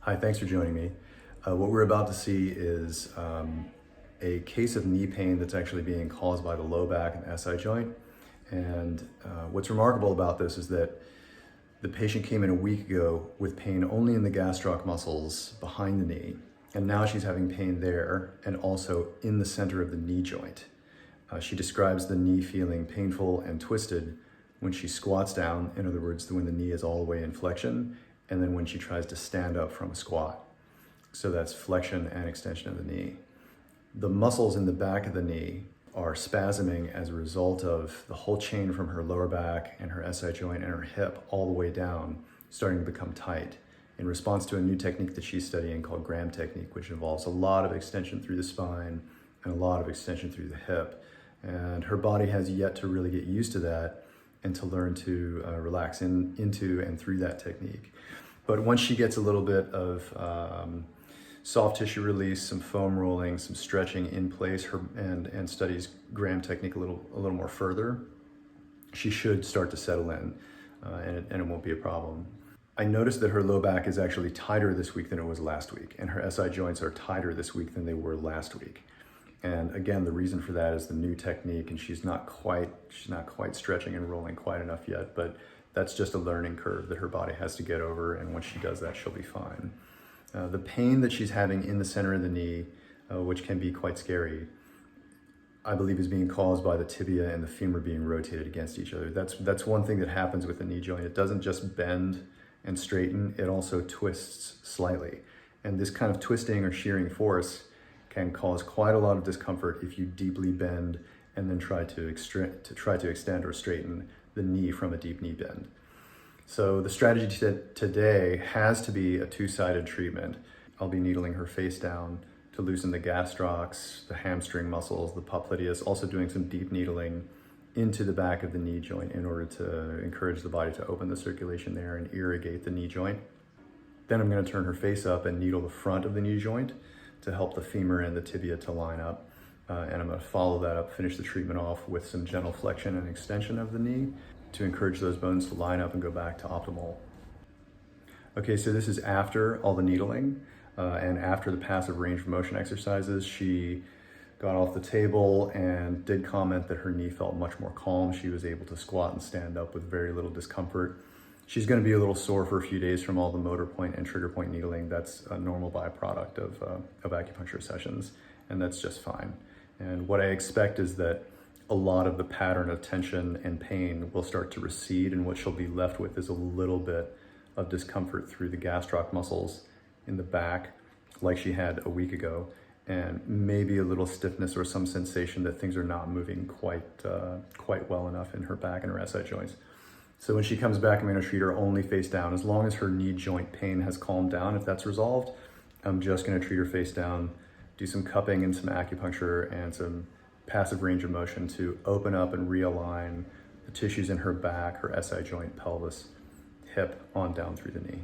Hi, thanks for joining me. What we're about to see is a case of knee pain that's actually being caused by the low back and SI joint. And what's remarkable about this is that the patient came in a week ago with pain only in the gastroc muscles behind the knee. And now she's having pain there and also in the center of the knee joint. She describes the knee feeling painful and twisted when she squats down, in other words, when the knee is all the way in flexion, and then when she tries to stand up from a squat. So that's flexion and extension of the knee. The muscles in the back of the knee are spasming as a result of the whole chain from her lower back and her SI joint and her hip all the way down starting to become tight in response to a new technique that she's studying called Graham technique, which involves a lot of extension through the spine and a lot of extension through the hip. And her body has yet to really get used to that and to learn to relax into and through that technique. But once she gets a little bit of soft tissue release, some foam rolling, some stretching in place, and studies Graham technique a little more further, she should start to settle in, and it won't be a problem. I noticed that her low back is actually tighter this week than it was last week, and her SI joints are tighter this week than they were last week. And again, the reason for that is the new technique, and she's not quite stretching and rolling quite enough yet, but that's just a learning curve that her body has to get over, and once she does that, she'll be fine. The pain that she's having in the center of the knee, which can be quite scary, I believe is being caused by the tibia and the femur being rotated against each other. That's one thing that happens with the knee joint. It doesn't just bend and straighten, it also twists slightly. And this kind of twisting or shearing force can cause quite a lot of discomfort if you deeply bend and then try to extend or straighten the knee from a deep knee bend. So the strategy today has to be a two-sided treatment. I'll be needling her face down to loosen the gastrocs, the hamstring muscles, the popliteus, also doing some deep needling into the back of the knee joint in order to encourage the body to open the circulation there and irrigate the knee joint. Then I'm going to turn her face up and needle the front of the knee joint to help the femur and the tibia to line up. And I'm going to follow that up, finish the treatment off with some gentle flexion and extension of the knee to encourage those bones to line up and go back to optimal. Okay, so this is after all the needling and after the passive range of motion exercises. She got off the table and did comment that her knee felt much more calm. She was able to squat and stand up with very little discomfort. She's going to be a little sore for a few days from all the motor point and trigger point needling. That's a normal byproduct of acupuncture sessions, and that's just fine. And what I expect is that a lot of the pattern of tension and pain will start to recede, and what she'll be left with is a little bit of discomfort through the gastroc muscles in the back, like she had a week ago, and maybe a little stiffness or some sensation that things are not moving quite well enough in her back and her SI joints. So when she comes back, I'm going to treat her only face down. As long as her knee joint pain has calmed down, if that's resolved, I'm just going to treat her face down, do some cupping and some acupuncture and some passive range of motion to open up and realign the tissues in her back, her SI joint, pelvis, hip, on down through the knee.